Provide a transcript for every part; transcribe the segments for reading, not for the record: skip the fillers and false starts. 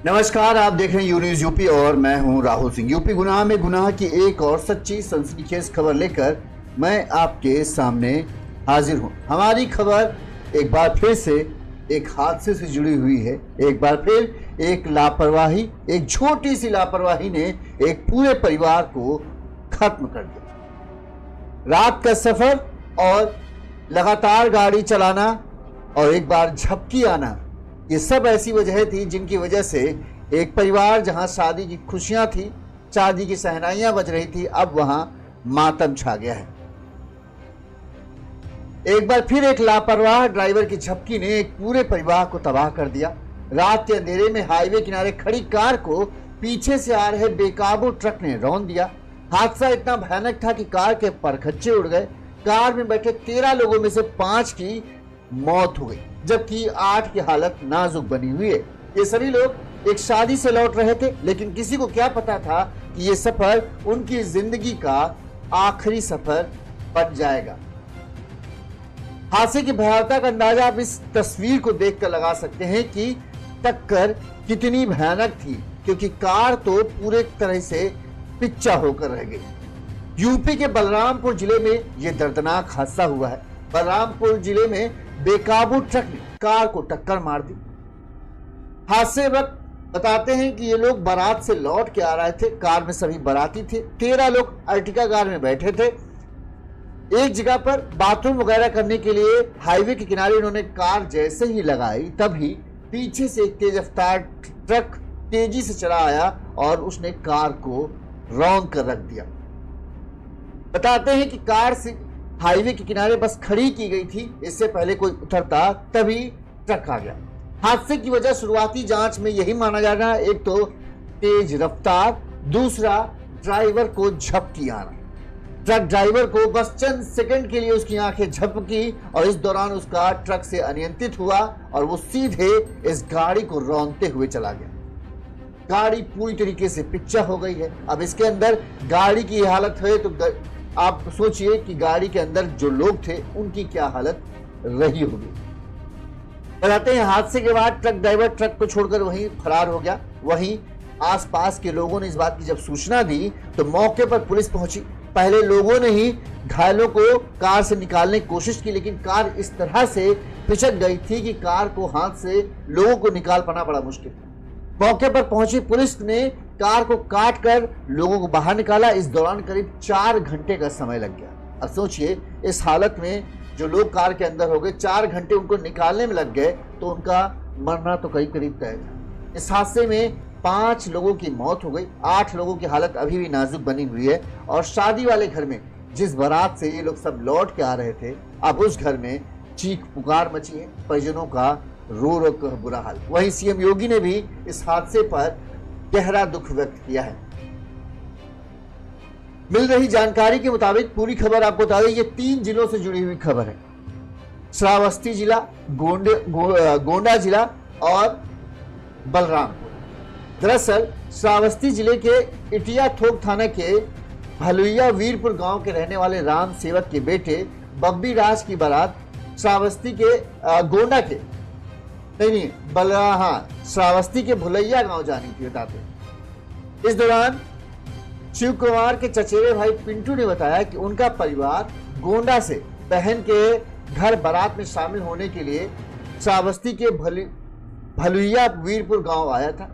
नमस्कार, आप देख रहे हैं यू न्यूज़ यूपी और मैं हूं राहुल सिंह। यूपी गुनाह में गुनाह की एक और सच्ची सनसनीखेज खबर लेकर मैं आपके सामने हाजिर हूं। हमारी खबर एक बार फिर से एक हादसे से जुड़ी हुई है। एक बार फिर एक लापरवाही, एक छोटी सी लापरवाही ने एक पूरे परिवार को खत्म कर दिया। रात का सफर और लगातार गाड़ी चलाना और एक बार झपकी आना, ये सब ऐसी वजह थी जिनकी वजह से एक परिवार जहां शादी की खुशियां थी, शादी की सहनाइयां बज रही थी, अब वहां मातम छा गया है। एक बार फिर एक लापरवाह ड्राइवर की झपकी ने एक पूरे परिवार को तबाह कर दिया। रात के अंधेरे में हाईवे किनारे खड़ी कार को पीछे से आ रहे बेकाबू ट्रक ने रौंद दिया। हादसा इतना भयानक था कि कार के परखच्चे उड़ गए। कार में बैठे 13 लोगों में से 5 की मौत हो गई, जबकि 8 की हालत नाजुक बनी हुई है। ये सभी लोग एक शादी से लौट रहे थे, लेकिन किसी को क्या पता था कि ये सफर उनकी जिंदगी का आखिरी सफर बन जाएगा। हादसे की भयावहता का अंदाजा आप इस तस्वीर को देखकर लगा सकते हैं कि टक्कर कितनी भयानक थी, क्योंकि कार तो पूरे तरह से पिच्चा होकर रह गई। यूपी के बलरामपुर जिले में यह दर्दनाक हादसा हुआ है। बलरामपुर जिले में बेकाबू ट्रक ने कार को टक्कर मार दी। हादसे वक्त बताते हैं कि ये लोग बारात से लौट के आ रहे थे। कार में सभी बाराती थे। 13 लोग अर्टिगा कार में बैठे थे। एक जगह पर बाथरूम वगैरह करने के लिए हाईवे के किनारे इन्होंने कार जैसे ही लगाई, तभी पीछे से एक तेज रफ्तार ट्रक तेजी से चला आया और उसने कार को रौंद कर रख दिया। बताते हैं कि कार से हाईवे के किनारे बस खड़ी की गई थी, इससे पहले कोई उतरता तभी ट्रक आ गया। हादसे की वजह शुरुआती जांच में यही माना जा रहा है, एक तो तेज रफ्तार, दूसरा ड्राइवर को झपकी आना। ट्रक ड्राइवर को बस चंद सेकंड के लिए उसकी आंखें झपकी और इस दौरान उसका ट्रक से अनियंत्रित हुआ और वो सीधे इस गाड़ी को रौंदते हुए चला गया। गाड़ी पूरी तरीके से पिच्चा हो गई है। अब इसके अंदर गाड़ी की हालत है तो आप सोचिए कि गाड़ी के अंदर जो लोग थे उनकी क्या हालत रही होगी। बताते हैं हादसे के बाद ट्रक ड्राइवर ट्रक को छोड़कर वहीं फरार हो गया। वहीं आसपास के लोगों ने इस बात की जब सूचना दी तो मौके पर पुलिस पहुंची। पहले लोगों ने ही घायलों को कार से निकालने की कोशिश की, लेकिन कार इस तरह से पिचक गई थी कि कार को हाथ से लोगों को निकाल पाना बड़ा मुश्किल था। मौके पर पहुंची पुलिस ने कार को काट कर लोगों को बाहर निकाला। इस दौरान करीब 4 घंटे का समय लग गया। अब सोचिए, इस हालत में जो लोग कार के अंदर हो गए, 4 घंटे उनको निकालने में लग गए, तो उनका मरना तो करीब तय था। इस हादसे में 5 लोगों की मौत हो गई। 8 लोगों की हालत अभी भी नाजुक बनी हुई है और शादी वाले घर में जिस बारात से ये लोग सब लौट के आ रहे थे, अब उस घर में चीख पुकार मची है। परिजनों का रो रो कर बुरा हाल। वहीं सीएम योगी ने भी इस हादसे पर गहरा दुख व्यक्त किया है। मिल रही जानकारी के मुताबिक पूरी खबर आपको बता दें, ये 3 जिलों से जुड़ी हुई खबर है। श्रावस्ती जिला, गोंडा जिला और बलरामपुर। दरअसल श्रावस्ती जिले के इटिया थोक थाना के भलुइया वीरपुर गांव के रहने वाले राम सेवक के बेटे बब्बी राज की बारात श्रावस्ती के गोंडा के श्रावस्ती के भुलैया गांव जानी थी। बताते इस दौरान शिव कुमार के चचेरे भाई पिंटू ने बताया कि उनका परिवार गोंडा से बहन के घर बारात में शामिल होने के लिए श्रावस्ती के भलुइया वीरपुर गांव आया था।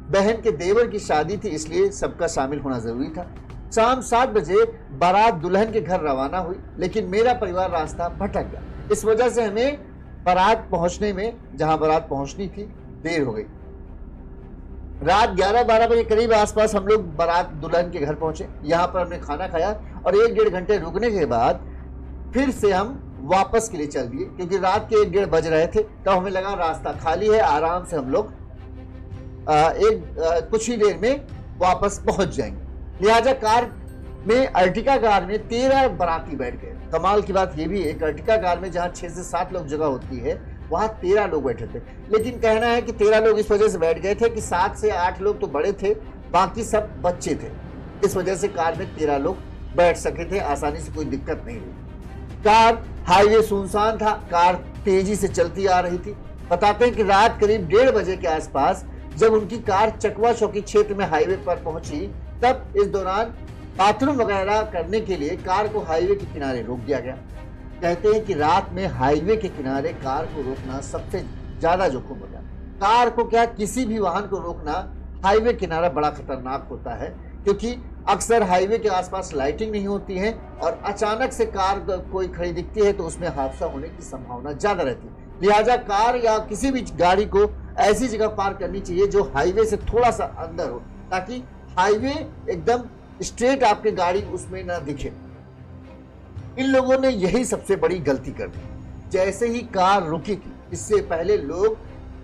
बहन के देवर की शादी थी, इसलिए सबका शामिल होना जरूरी था। शाम 7 बजे बारात दुल्हन के घर रवाना हुई, लेकिन मेरा परिवार रास्ता भटक गया। इस वजह से हमें बारात पहुंचने में, जहां बारात पहुंचनी थी, देर हो गई। रात 11-12 बजे करीब आसपास हम लोग बारात दुल्हन के घर पहुंचे। यहाँ पर हमने खाना खाया और 1-1.5 घंटे रुकने के बाद फिर से हम वापस के लिए चल दिए, क्योंकि रात के 1-1.5 बज रहे थे। तब हमें लगा रास्ता खाली है, आराम से हम लोग कुछ ही देर में वापस पहुंच जाएंगे। लिहाजा कार में, अर्टिगा कार में 13 बाराती बैठ गए। कमाल की बात यह भी है, एक अर्टिगा कार में जहां 6 से 7 लोग जगह होती है, वहां 13 लोग बैठे थे। लेकिन कहना है कि 13 लोग इस वजह से बैठ गए थे कि 7 से 8 लोग तो बड़े थे, बाकी सब बच्चे थे। इस वजह से कार में 13 लोग बैठ सके थे, आसानी से कोई दिक्कत नहीं हुई। कार हाईवे सुनसान था, कार तेजी से चलती आ रही थी। बताते हैं कि रात करीब 1:30 बजे के आसपास जब उनकी कार चकवा चौकी क्षेत्र में हाईवे पर पहुंची, तब इस दौरान बाथरूम वगैरह करने के लिए कार को हाईवे के किनारे रोक दिया गया। कहते हैं कि रात में हाईवे के किनारे कार को रोकना सबसे ज्यादा जोखिम होता है। कार को क्या, किसी भी वाहन को रोकना हाईवे किनारा बड़ा खतरनाक होता है, क्योंकि अक्सर हाईवे के आसपास लाइटिंग नहीं होती है और अचानक से कार कोई खड़ी दिखती है तो उसमें हादसा होने की संभावना ज्यादा रहती है। लिहाजा कार या किसी भी गाड़ी को ऐसी जगह पार्क करनी चाहिए जो हाईवे से थोड़ा सा अंदर हो, ताकि हाईवे एकदम स्ट्रेट आपके गाड़ी उसमें ना दिखे। इन लोगों ने यही सबसे बड़ी गलती कर दी। जैसे ही कार रुकी थी, इससे पहले लोग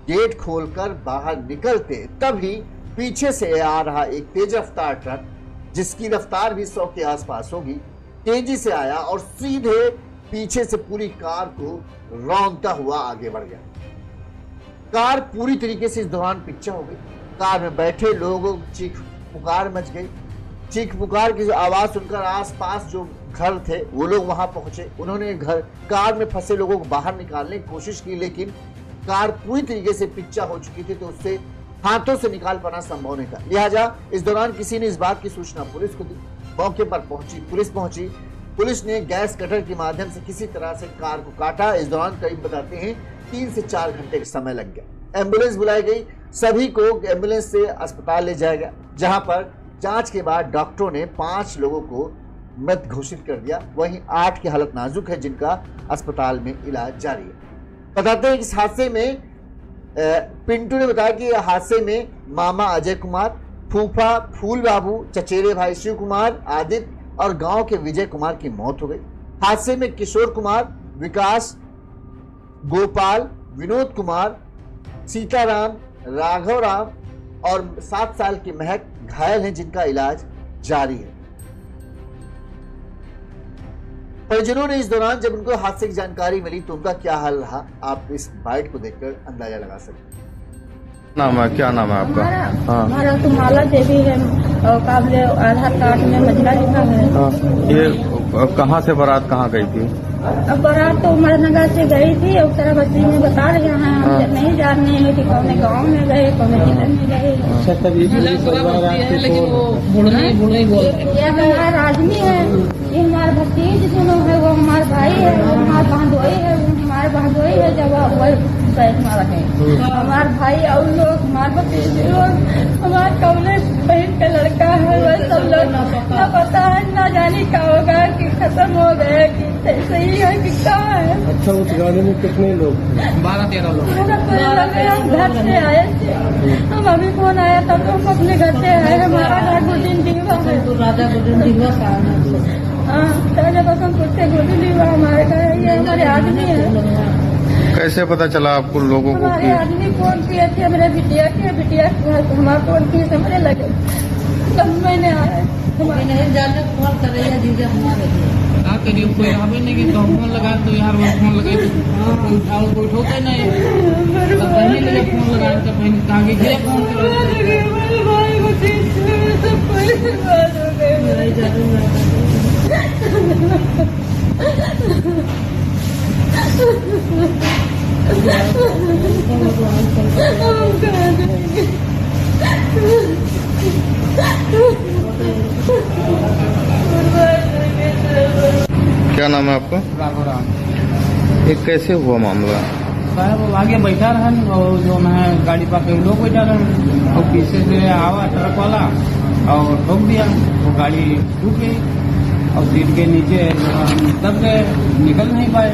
गेट खोलकर बाहर निकलते, तभी पीछे से आ रहा एक तेज रफ्तार ट्रक, जिसकी रफ्तार भी 100 के आसपास होगी, तेजी से आया और सीधे पीछे से पूरी कार को रौंदता हुआ आगे बढ़ गया। कार पूरी तरीके से इस दौरान पिक्चर हो गई। कार में बैठे लोगों को चीख पुकार मच गई। चीख पुकार की आवाज सुनकर आसपास जो घर थे वो लोग वहां पहुंचे। उन्होंने कार में फंसे लोगों को बाहर निकालने की कोशिश की, लेकिन कार पूरी तरीके से पिक्चर हो चुकी थी तो उससे हाथों से निकाल पाना संभव नहीं था। लिहाजा इस दौरान किसी ने इस बात की सूचना पुलिस को दी। मौके पर पुलिस पहुंची। पुलिस ने गैस कटर के माध्यम से किसी तरह से कार को काटा। इस दौरान करीब बताते हैं 3 से 4 घंटे का समय लग गया। एम्बुलेंस बुलाई गई, सभी को एम्बुलेंस से अस्पताल ले जाया गया, जहां पर जांच के बाद डॉक्टरों ने 5 लोगों को मृत घोषित कर दिया। वहीं 8 की हालत नाजुक है, जिनका अस्पताल में इलाज जारी है। बताते हैं कि इस हादसे में पिंटू ने बताया कि हादसे में मामा अजय कुमार, फूफा फूल बाबू, चचेरे भाई शिव कुमार, आदित्य और गांव के विजय कुमार की मौत हो गई। हादसे में किशोर कुमार, विकास, गोपाल, विनोद कुमार, सीताराम, राघव राम और 7 साल की महक घायल हैं, जिनका इलाज जारी है। परिजनों ने इस दौरान जब उनको हादसे की जानकारी मिली तो उनका क्या हाल रहा, आप इस बाइट को देखकर अंदाजा लगा सकते हैं। नाम है, क्या नाम है आपका? हमारा तो माला देवी है और काबिले आधार कार्ड में मजला लिखा है। ये कहाँ से बारात कहाँ गई थी? अब बारात तो उमरनगर से गई थी और सारा बच्ची में बता रहे हैं, हम नहीं जानने हैं कि कौन गाँव में गए, कौन जिले में गए। ये हमारा आदमी है, ये हमारे भतीज दोनों है, वो हमारे भाई है, वो हमारे बहनोई है, वो हमारे बहनोई है। जब वही हमारे भाई और लोग, हमारे भतीज लोग, हमारे कमले बहन का लड़का है, वह सब लोग ना पता है, ना जाने क्या होगा कि खत्म हो गए कि सही है कि क्या है। अच्छा, उस गाड़ी में कितने लोग? 12-13 लोग। हम घर से आए थे, हम अभी फोन आया था तो हम अपने घर से आए। हमारा घर गुडिन दीवा है, राजा गुडिन दीवा का। हाँ, राजा बसंतपुर से गुडिन दीवा हमारे घर है। ये हमारे आदमी है। कैसे पता चला आपको लोगों को? हमारे आदमी फोन किए थे, मेरे बिटिया हमारे फोन किए, समझने लगे तब मैंने आया। जाने फोन कर रही है दीदी हमारे क्या करिए, कोई आवे नहीं कि तो फोन लगा तो यार वो फोन लगे तो कोई उठाओ, कोई उठाते नहीं। तो पहले लगे फोन लगाए तो पहले कहाँ गए फोन भाई को चीज सब कोई बात हो गई। मेरा जादू क्या नाम है आपका? राघव राम। ये कैसे हुआ मामला? वो आगे बैठा रहा और जो है गाड़ी पर कई लोग बैठा रहे और पीछे से आवा ट्रक वाला और ठोक दिया। वो गाड़ी रुक गई और सीट के नीचे दब गए, निकल नहीं पाए।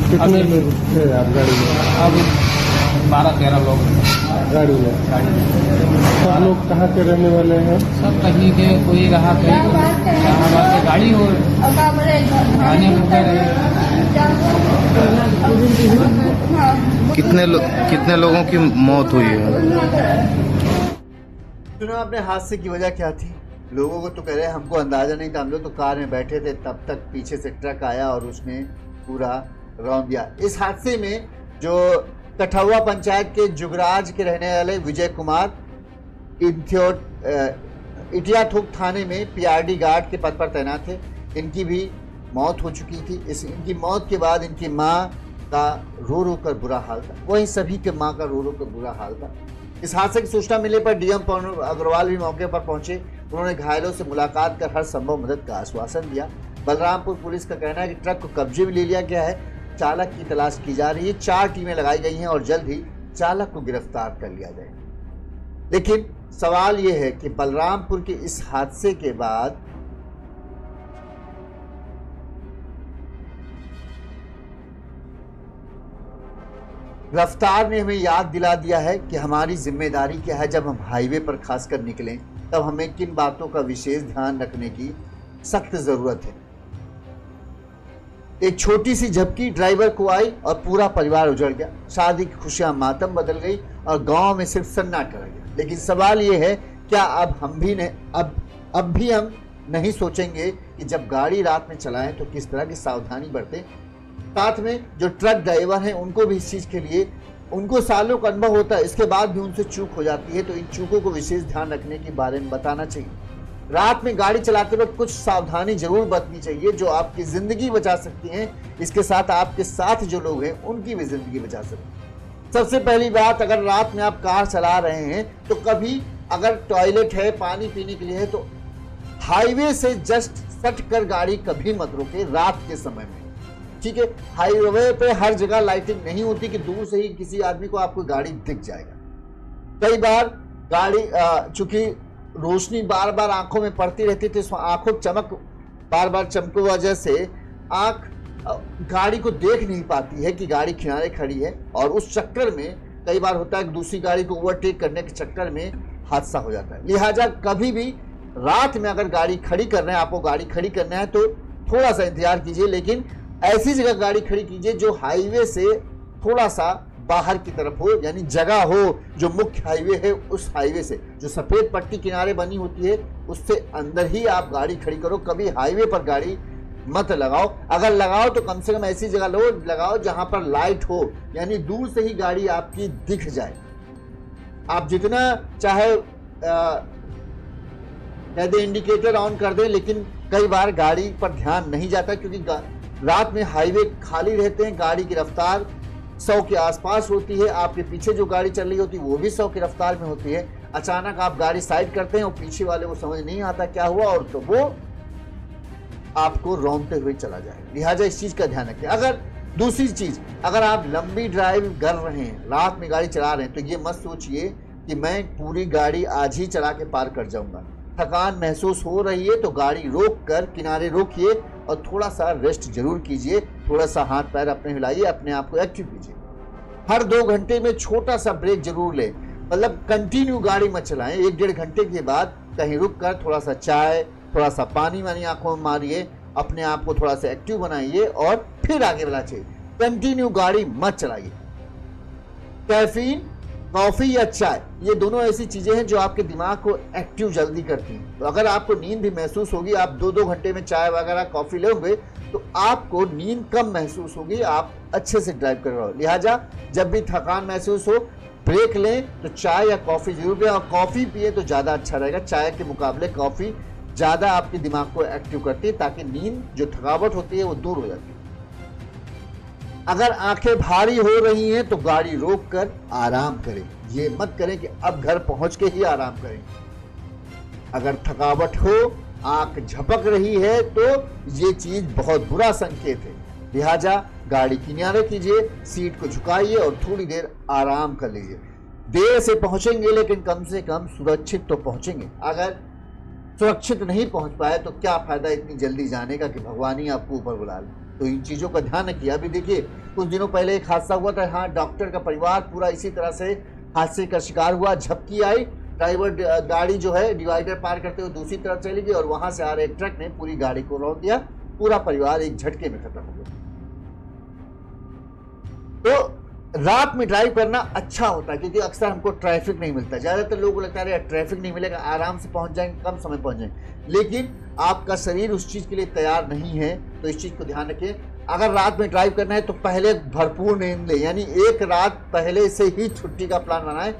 कितने लोग थे आप गाड़ी में? अब 12-13 लोग गाड़ी में। सब लोग कहाँ के रहने वाले हैं? सब कहीं के, कोई रहा कहीं जहां की गाड़ी हो आने रुके रहे। कितने लोगों की मौत हुई है? सुनो, आपने हादसे की वजह क्या थी? लोगों को तो कह रहे हैं हमको अंदाजा नहीं था, हम लोग तो कार में बैठे थे, तब तक पीछे से ट्रक आया और उसने पूरा रौंद दिया। इस हादसे में जो कठौआ पंचायत के जुगराज के रहने वाले विजय कुमार इटियाथोक थाने में पीआरडी गार्ड के पद पर तैनात थे, इनकी भी मौत हो चुकी थी। इनकी मौत के बाद इनकी मां, का रो रो कर बुरा हाल था, वहीं सभी के मां का रो रो कर बुरा हाल था। इस हादसे की सूचना मिलने पर डीएम पवन अग्रवाल भी मौके पर पहुंचे। उन्होंने घायलों से मुलाकात कर हर संभव मदद का आश्वासन दिया। बलरामपुर पुलिस का कहना है कि ट्रक को कब्जे में ले लिया गया है, चालक की तलाश की जा रही है, 4 टीमें लगाई गई हैं और जल्द ही चालक को गिरफ्तार कर लिया जाएगा। लेकिन सवाल यह है कि बलरामपुर के इस हादसे के बाद रफ्तार ने हमें याद दिला दिया है कि हमारी जिम्मेदारी क्या है। जब हम हाईवे पर खासकर निकलें तब हमें किन बातों का विशेष ध्यान रखने की सख्त जरूरत है। एक छोटी सी झपकी ड्राइवर को आई और पूरा परिवार उजड़ गया। शादी की खुशियां मातम बदल गई और गांव में सिर्फ सन्नाटा रह गया। लेकिन सवाल यह है, क्या अब भी हम नहीं सोचेंगे कि जब गाड़ी रात में चलाएं तो किस तरह की सावधानी बरतें। साथ में जो ट्रक ड्राइवर हैं उनको भी इस चीज़ के लिए उनको सालों का अनुभव होता है, इसके बाद भी उनसे चूक हो जाती है, तो इन चूकों को विशेष ध्यान रखने के बारे में बताना चाहिए। रात में गाड़ी चलाते वक्त कुछ सावधानी जरूर बरतनी चाहिए जो आपकी ज़िंदगी बचा सकती हैं। इसके साथ आपके साथ जो लोग हैं उनकी भी ज़िंदगी बचा सकती हैं। सबसे पहली बात, अगर रात में आप कार चला रहे हैं तो कभी अगर टॉयलेट है, पानी पीने के लिए है, तो हाईवे से जस्ट सट कर गाड़ी कभी मत रोके रात के समय में। ठीक है, हाईवे पे हर जगह लाइटिंग नहीं होती कि दूर से ही किसी आदमी को आपको गाड़ी दिख जाएगा। कई बार गाड़ी चूंकि रोशनी बार बार आंखों में पड़ती रहती थी, आंखों चमक बार बार चमक वजह से आंख गाड़ी को देख नहीं पाती है कि गाड़ी किनारे खड़ी है, और उस चक्कर में कई बार होता है कि दूसरी गाड़ी को ओवरटेक करने के चक्कर में हादसा हो जाता है। लिहाजा कभी भी रात में अगर गाड़ी खड़ी कर रहे हैं, आपको गाड़ी खड़ी करना है तो थोड़ा सा इंतजार कीजिए, लेकिन ऐसी जगह गाड़ी खड़ी कीजिए जो हाईवे से थोड़ा सा बाहर की तरफ हो, यानी जगह हो जो मुख्य हाईवे है उस हाईवे से जो सफेद पट्टी किनारे बनी होती है उससे अंदर ही आप गाड़ी खड़ी करो। कभी हाईवे पर गाड़ी मत लगाओ, अगर लगाओ तो कम से कम ऐसी जगह लगाओ जहां पर लाइट हो, यानी दूर से ही गाड़ी आपकी दिख जाए। आप जितना चाहे कह दे इंडिकेटर ऑन कर दें, लेकिन कई बार गाड़ी पर ध्यान नहीं जाता क्योंकि रात में हाईवे खाली रहते हैं, गाड़ी की रफ्तार 100 के आसपास होती है, आपके पीछे जो गाड़ी चल रही होती है वो भी 100 की रफ्तार में होती है। अचानक आप गाड़ी साइड करते हैं और पीछे वाले को समझ नहीं आता क्या हुआ, और तो वो आपको रौंदते हुए चला जाएगा। लिहाजा इस चीज का ध्यान रखें। अगर दूसरी चीज, अगर आप लंबी ड्राइव कर रहे हैं, रात में गाड़ी चला रहे हैं, तो ये मत सोचिए कि मैं पूरी गाड़ी आज ही चला के पार कर जाऊंगा। थकान महसूस हो रही है तो गाड़ी रोक कर किनारे रोकिए और थोड़ा सा रेस्ट जरूर कीजिए, थोड़ा सा हाथ पैर अपने हिलाइए, अपने आप को एक्टिव कीजिए। हर 2 घंटे में छोटा सा ब्रेक जरूर लें, मतलब कंटिन्यू गाड़ी मत चलाएं। 1-1.5 घंटे के बाद कहीं रुक कर थोड़ा सा चाय, थोड़ा सा पानी वानी आंखों में मारिए, अपने आप को थोड़ा सा एक्टिव बनाइए और फिर आगे बढ़ाइए। कंटिन्यू गाड़ी मत चलाइए। कैफीन, कॉफी या चाय, ये दोनों ऐसी चीजें हैं जो आपके दिमाग को एक्टिव जल्दी करती हैं। तो अगर आपको नींद भी महसूस होगी, आप 2-2 घंटे में चाय वगैरह कॉफी लेंगे तो आपको नींद कम महसूस होगी, आप अच्छे से ड्राइव कर रहे हो। लिहाजा जब भी थकान महसूस हो, ब्रेक लें तो चाय या कॉफी जरूर पिए, और कॉफी पिए तो ज्यादा अच्छा रहेगा। चाय के मुकाबले कॉफी ज्यादा आपके दिमाग को एक्टिव करती है, ताकि नींद जो थकावट होती है वो दूर हो जाती है। अगर आंखें भारी हो रही हैं तो गाड़ी रोक कर आराम करें, ये मत करें कि अब घर पहुंच के ही आराम करें। अगर थकावट हो, आंख झपक रही है तो ये चीज बहुत बुरा संकेत है। लिहाजा गाड़ी किनारे कीजिए, सीट को झुकाइए और थोड़ी देर आराम कर लीजिए। देर से पहुंचेंगे लेकिन कम से कम सुरक्षित तो पहुंचेंगे। अगर सुरक्षित नहीं पहुंच पाए तो क्या फायदा इतनी जल्दी जाने का कि भगवान ही आपको ऊपर बुला ले। तो इन चीज़ों का ध्यान रखिए। अभी देखिए कुछ दिनों पहले एक हादसा हुआ था, हाँ, डॉक्टर का परिवार पूरा इसी तरह से हादसे का शिकार हुआ। झपकी आई, ड्राइवर गाड़ी जो है डिवाइडर पार करते हुए दूसरी तरफ चली गई और वहां से आ रहे एक ट्रक ने पूरी गाड़ी को रौंद दिया। पूरा परिवार एक झटके में खत्म हो गया। तो रात में ड्राइव करना अच्छा होता है क्योंकि अक्सर हमको ट्रैफिक नहीं मिलता। ज्यादातर लोगों को लगता है ट्रैफिक नहीं मिलेगा, आराम से पहुंच जाएंगे, कम समय पहुंच जाएंगे, लेकिन आपका शरीर उस चीज के लिए तैयार नहीं है। तो इस चीज को ध्यान रखें। अगर रात में ड्राइव करना है तो पहले भरपूर नींद लें, यानी एक रात पहले से ही छुट्टी का प्लान बनाएं।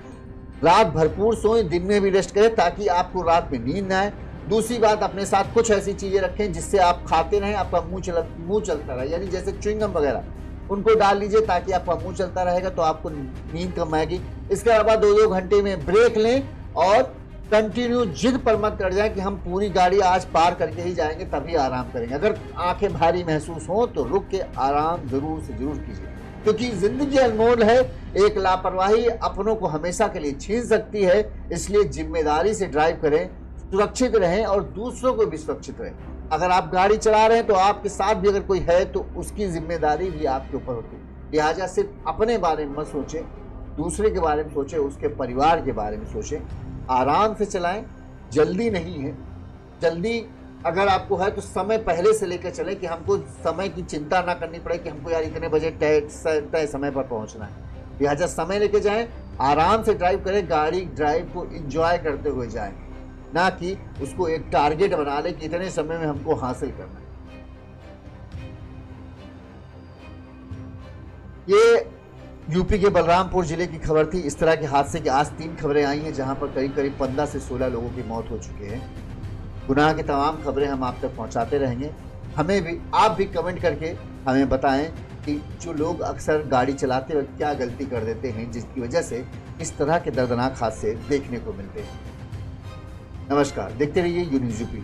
रात भरपूर सोएं, दिन में भी रेस्ट करें ताकि आपको रात में नींद ना आए। दूसरी बात, अपने साथ कुछ ऐसी चीजें रखें जिससे आप खाते रहें, आपका मुंह चलता रहे, यानी जैसे च्युइंगम वगैरह। उनको डाल लीजिए ताकि आपका मुंह चलता रहेगा तो आपको नींद कम आएगी। इसके अलावा 2-2 घंटे में ब्रेक लें और कंटिन्यू जिद पर मत कर जाएं कि हम पूरी गाड़ी आज पार करके ही जाएंगे तभी आराम करेंगे। अगर आंखें भारी महसूस हो तो रुक के आराम जरूर से जरूर कीजिए, क्योंकि जिंदगी अनमोल है। एक लापरवाही अपनों को हमेशा के लिए छीन सकती है। इसलिए जिम्मेदारी से ड्राइव करें, सुरक्षित रहें और दूसरों को भी सुरक्षित रहें। अगर आप गाड़ी चला रहे हैं तो आपके साथ भी अगर कोई है तो उसकी जिम्मेदारी भी आपके ऊपर होती है। लिहाजा सिर्फ अपने बारे में मत सोचें, दूसरे के बारे में सोचें, उसके परिवार के बारे में सोचें। आराम से चलाएं, जल्दी नहीं है। जल्दी अगर आपको है तो समय पहले से लेकर चले कि हमको समय की चिंता ना करनी पड़े कि हमको यार इतने बजे तय समय पर पहुंचना है। लिहाजा समय लेके जाएं, आराम से ड्राइव करें, गाड़ी ड्राइव को एंजॉय करते हुए जाएं, ना कि उसको एक टारगेट बना ले कि इतने समय में हमको हासिल करना है। ये यूपी के बलरामपुर जिले की खबर थी। इस तरह के हादसे की आज 3 खबरें आई हैं जहां पर करीब करीब 15 से 16 लोगों की मौत हो चुकी है। गुनाह की तमाम खबरें हम आप तक पहुंचाते रहेंगे। आप भी कमेंट करके हमें बताएं कि जो लोग अक्सर गाड़ी चलाते वक्त क्या गलती कर देते हैं जिसकी वजह से इस तरह के दर्दनाक हादसे देखने को मिलते हैं। नमस्कार, देखते रहिए यून्यूज़ यूपी।